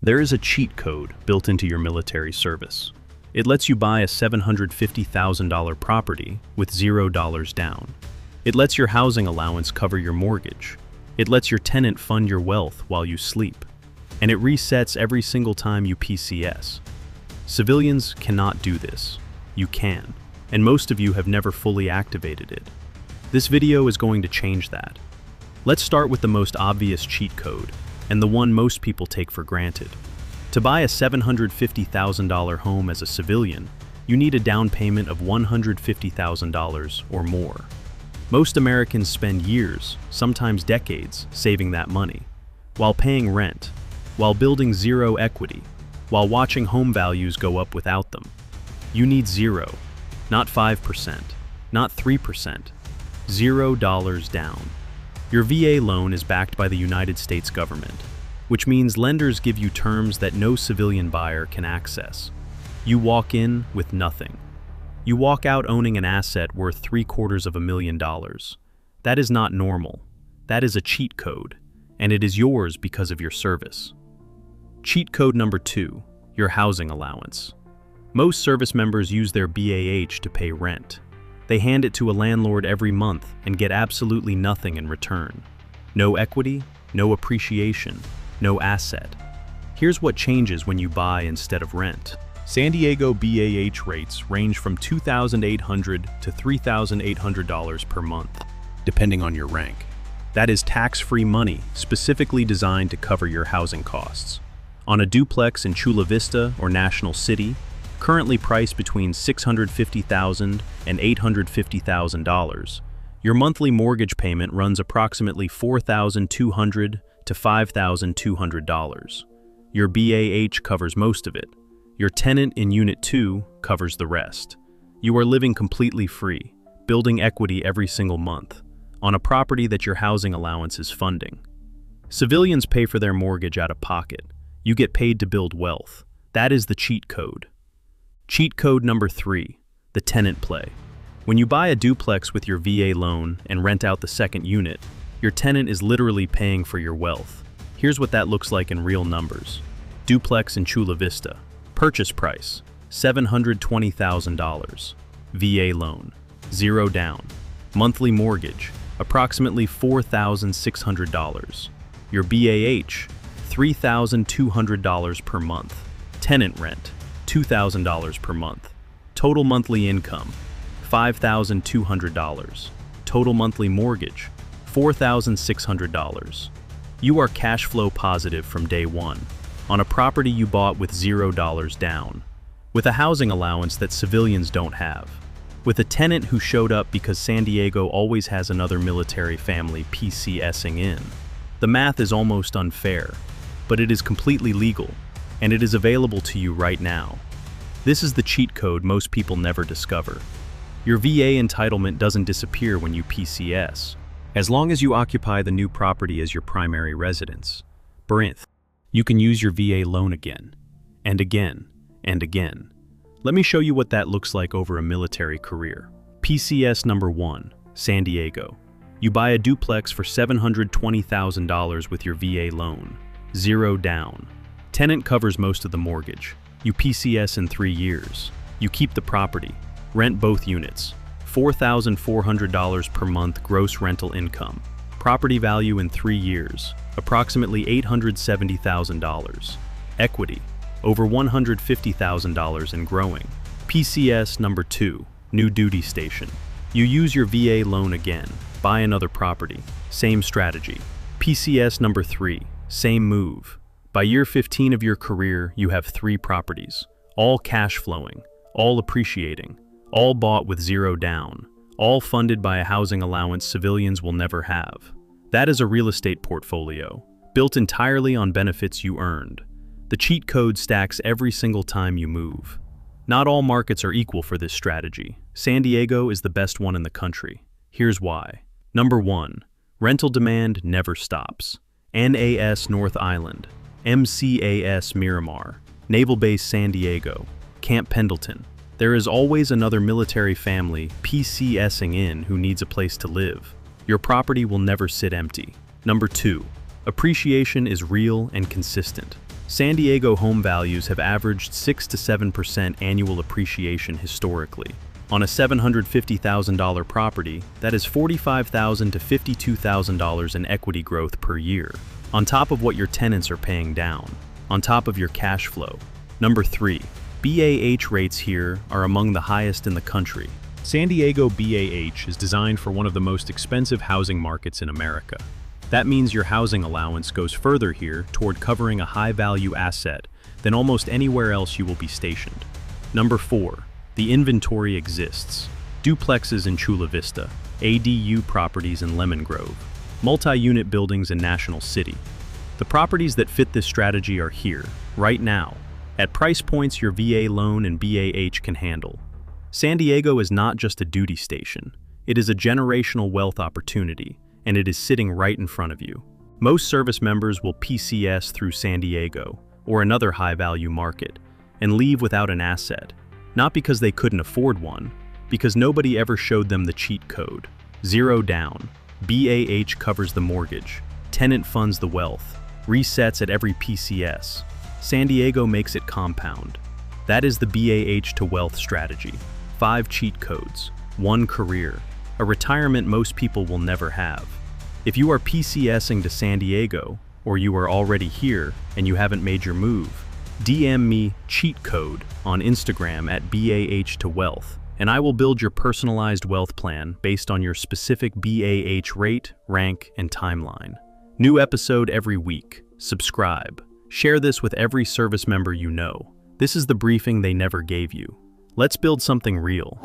There is a cheat code built into your military service. It lets you buy a $750,000 property with $0 down. It lets your housing allowance cover your mortgage. It lets your tenant fund your wealth while you sleep. And it resets every single time you PCS. Civilians cannot do this. You can. And most of you have never fully activated it. This video is going to change that. Let's start with the most obvious cheat code, and the one most people take for granted. To buy a $750,000 home as a civilian, you need a down payment of $150,000 or more. Most Americans spend years, sometimes decades, saving that money, while paying rent, while building zero equity, while watching home values go up without them. You need zero, not 5%, not 3%, $0 down. Your VA loan is backed by the United States government, which means lenders give you terms that no civilian buyer can access. You walk in with nothing. You walk out owning an asset worth $750,000. That is not normal. That is a cheat code, and it is yours because of your service. Cheat code number 2, your housing allowance. Most service members use their BAH to pay rent. They hand it to a landlord every month and get absolutely nothing in return. No equity, no appreciation, no asset. Here's what changes when you buy instead of rent. San Diego BAH rates range from $2,800 to $3,800 per month, depending on your rank. That is tax-free money specifically designed to cover your housing costs. On a duplex in Chula Vista or National City, currently priced between $650,000 and $850,000, your monthly mortgage payment runs approximately $4,200 to $5,200. Your BAH covers most of it. Your tenant in Unit 2 covers the rest. You are living completely free, building equity every single month, on a property that your housing allowance is funding. Civilians pay for their mortgage out of pocket. You get paid to build wealth. That is the cheat code. Cheat code number 3, the tenant play. When you buy a duplex with your VA loan and rent out the second unit, your tenant is literally paying for your wealth. Here's what that looks like in real numbers. Duplex in Chula Vista. Purchase price, $720,000. VA loan, 0 down. Monthly mortgage, approximately $4,600. Your BAH, $3,200 per month. Tenant rent, $2,000 per month. Total monthly income, $5,200. Total monthly mortgage, $4,600. You are cash flow positive from day one, on a property you bought with $0 down, with a housing allowance that civilians don't have, with a tenant who showed up because San Diego always has another military family PCSing in. The math is almost unfair, but it is completely legal, and it is available to you right now. This is the cheat code most people never discover. Your VA entitlement doesn't disappear when you PCS, as long as you occupy the new property as your primary residence. Brinth. You can use your VA loan again, and again, and again. Let me show you what that looks like over a military career. PCS number 1, San Diego. You buy a duplex for $720,000 with your VA loan, 0 down. Tenant covers most of the mortgage. You PCS in 3 years. You keep the property. Rent both units. $4,400 per month gross rental income. Property value in 3 years, approximately $870,000. Equity, over $150,000 and growing. PCS number 2, new duty station. You use your VA loan again, buy another property, same strategy. PCS number 3, same move. By year 15 of your career, you have 3 properties, all cash flowing, all appreciating, all bought with 0 down, all funded by a housing allowance civilians will never have. That is a real estate portfolio, built entirely on benefits you earned. The cheat code stacks every single time you move. Not all markets are equal for this strategy. San Diego is the best one in the country. Here's why. Number 1, rental demand never stops. NAS North Island, MCAS Miramar, Naval Base San Diego, Camp Pendleton. There is always another military family PCSing in who needs a place to live. Your property will never sit empty. Number 2, appreciation is real and consistent. San Diego home values have averaged 6 to 7% annual appreciation historically. On a $750,000 property, that is $45,000 to $52,000 in equity growth per year, on top of what your tenants are paying down, on top of your cash flow. Number 3. BAH rates here are among the highest in the country. San Diego BAH is designed for one of the most expensive housing markets in America. That means your housing allowance goes further here toward covering a high-value asset than almost anywhere else you will be stationed. Number 4. The inventory exists. Duplexes in Chula Vista, ADU properties in Lemon Grove, multi-unit buildings in National City. The properties that fit this strategy are here, right now, at price points your VA loan and BAH can handle. San Diego is not just a duty station. It is a generational wealth opportunity, and it is sitting right in front of you. Most service members will PCS through San Diego, or another high-value market, and leave without an asset. Not because they couldn't afford one, because nobody ever showed them the cheat code. 0 down. BAH covers the mortgage. Tenant funds the wealth. Resets at every PCS. San Diego makes it compound. That is the BAH to wealth strategy. 5 cheat codes. 1 career. A retirement most people will never have. If you are PCSing to San Diego, or you are already here and you haven't made your move, DM me cheat code on Instagram at BAH to wealth, and I will build your personalized wealth plan based on your specific BAH rate, rank, and timeline. New episode every week. Subscribe. Share this with every service member you know. This is the briefing they never gave you. Let's build something real.